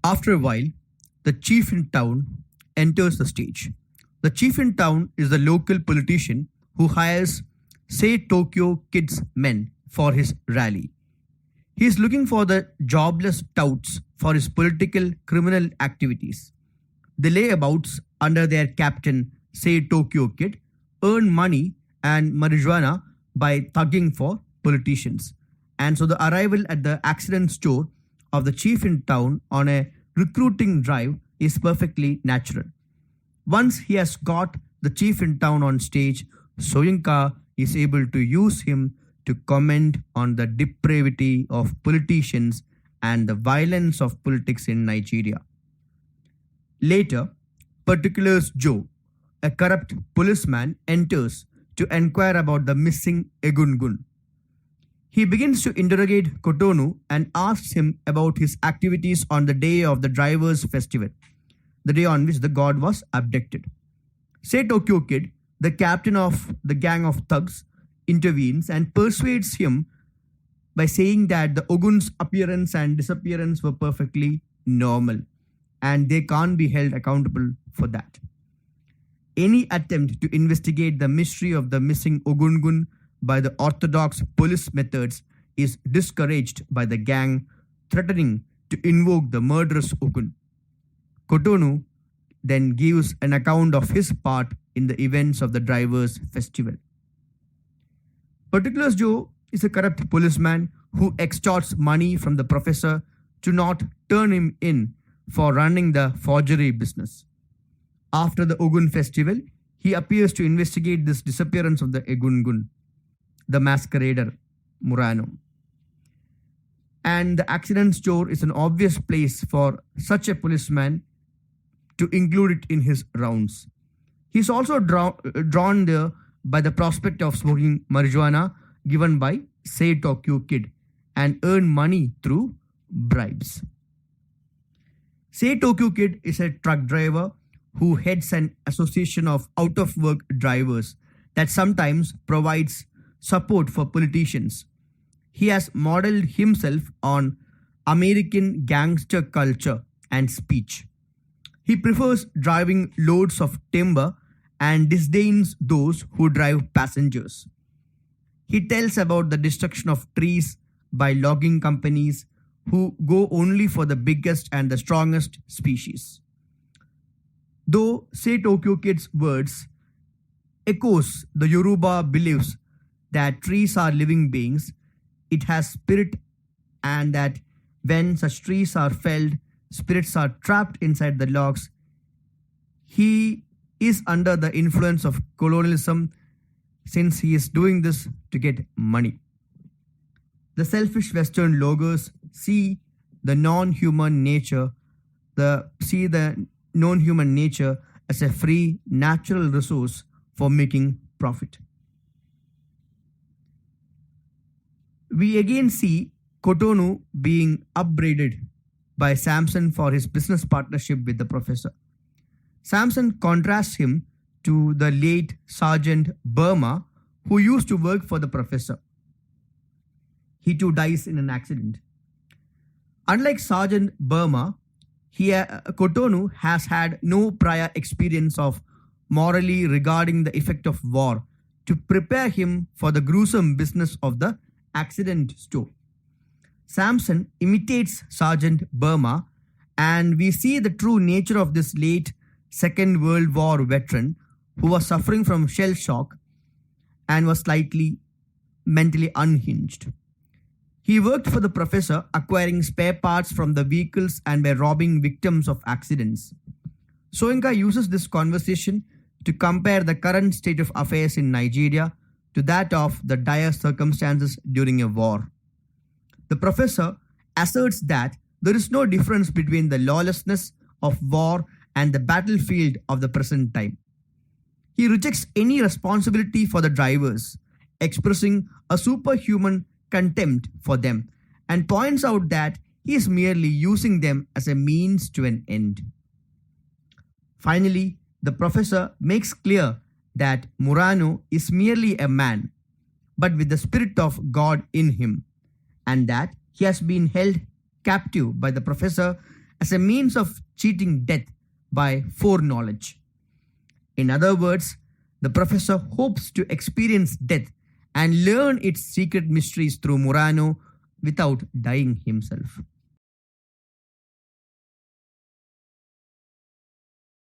After a while, the chief in town enters the stage. The chief in town is the local politician who hires, say, Tokyo Kids men for his rally. He is looking for the jobless touts for his political criminal activities. The layabouts under their captain, say Tokyo Kid, earn money and marijuana by thugging for politicians. And so the arrival at the accident store of the chief in town on a recruiting drive is perfectly natural. Once he has got the chief in town on stage, Soyinka is able to use him to comment on the depravity of politicians and the violence of politics in Nigeria. Later, Particulars Joe, a corrupt policeman, enters to inquire about the missing Egungun. He begins to interrogate Kotonu and asks him about his activities on the day of the drivers' festival, the day on which the god was abducted. Say Tokyo Kid, the captain of the gang of thugs, intervenes and persuades him by saying that the Ogun's appearance and disappearance were perfectly normal and they can't be held accountable for that. Any attempt to investigate the mystery of the missing Ogungun by the orthodox police methods is discouraged by the gang, threatening to invoke the murderous Ogun. Kotonu then gives an account of his part in the events of the drivers' festival. Particulars Joe is a corrupt policeman who extorts money from the professor to not turn him in for running the forgery business. After the Ogun festival, he appears to investigate this disappearance of the Egungun, the masquerader Murano. And the accident store is an obvious place for such a policeman to include it in his rounds. He is also drawn there by the prospect of smoking marijuana given by Say Tokyo Kid and earn money through bribes. Say Tokyo Kid is a truck driver who heads an association of out-of-work drivers that sometimes provides support for politicians. He has modeled himself on American gangster culture and speech. He prefers driving loads of timber and disdains those who drive passengers. He tells about the destruction of trees by logging companies who go only for the biggest and the strongest species. Though Say Tokyo Kid's words echoes the Yoruba beliefs that trees are living beings, it has spirit, and that when such trees are felled, spirits are trapped inside the logs. He is under the influence of colonialism since he is doing this to get money. The selfish Western loggers see the non-human nature as a free natural resource for making profit. We again see Kotonu being upbraided by Samson for his business partnership with the professor. Samson contrasts him to the late Sergeant Burma, who used to work for the professor. He too dies in an accident. Unlike Sergeant Burma, Kotonu has had no prior experience of morally regarding the effect of war to prepare him for the gruesome business of the accident store. Samson imitates Sergeant Burma, and we see the true nature of this late Second World War veteran who was suffering from shell shock and was slightly mentally unhinged. He worked for the professor, acquiring spare parts from the vehicles and by robbing victims of accidents. Soyinka uses this conversation to compare the current state of affairs in Nigeria to that of the dire circumstances during a war. The professor asserts that there is no difference between the lawlessness of war and the battlefield of the present time. He rejects any responsibility for the drivers, expressing a superhuman contempt for them, and points out that he is merely using them as a means to an end. Finally, the professor makes clear that Murano is merely a man, but with the spirit of God in him, and that he has been held captive by the professor as a means of cheating death by foreknowledge. In other words, the professor hopes to experience death and learn its secret mysteries through Murano without dying himself.